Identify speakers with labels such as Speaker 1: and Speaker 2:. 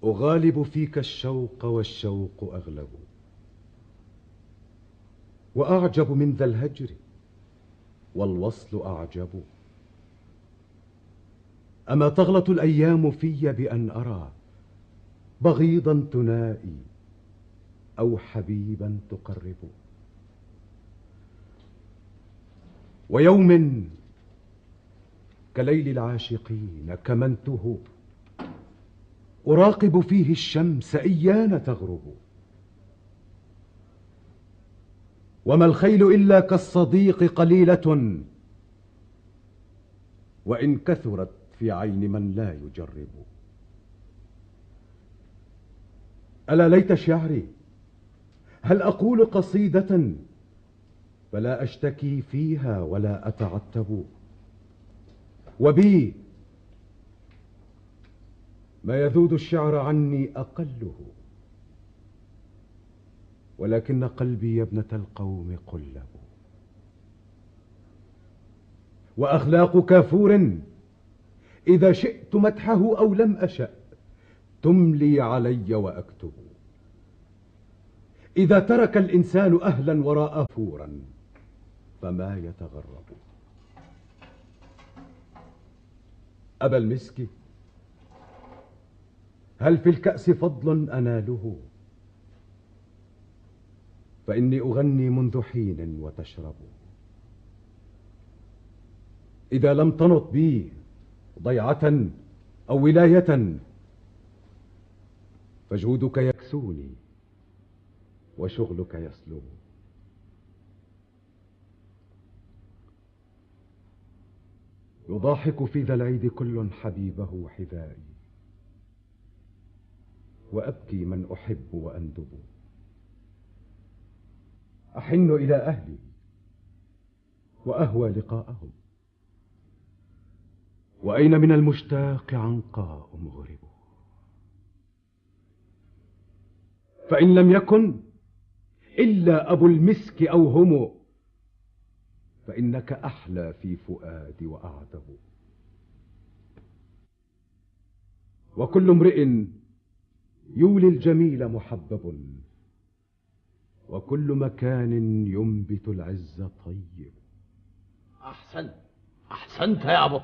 Speaker 1: أغالب فيك الشوق والشوق أغلب، وأعجب من ذا الهجر والوصل أعجب. أما تغلط الأيام في بأن أرى بغيضا تنائي أو حبيبا تقرب؟ ويوم كليل العاشقين كمنته أراقب فيه الشمس إيان تغرب. وما الخيل إلا كالصديق قليلة، وإن كثرت في عين من لا يجرب. ألا ليت شعري هل أقول قصيدة فلا أشتكي فيها ولا أتعتب، وبي ما يذود الشعر عني أقله، ولكن قلبي يا ابنة القوم قلب. وأخلاق كافور إذا شئت مدحه أو لم أشأ تملي علي وأكتب. إذا ترك الإنسان أهلا وراء فورا فما يتغرب. أبا المسك هل في الكأس فضل أناله؟ فإني أغني منذ حين وتشرب. إذا لم تنط بي ضيعة أو ولاية فجودك يكسوني وشغلك يسلب. يضاحك في ذا العيد كل حبيبه حذائي، وأبكي من أحب وأندب. أحن إلى أهلي وأهوى لقاءهم، وأين من المشتاق عنقاء مغرب. فإن لم يكن إلا أبو المسك أو هم فإنك أحلى في فؤادي وأعذب. وكل امرئ يولي الجميل محبب، وكل مكان ينبت العز طيب.
Speaker 2: أحسنت يا أبو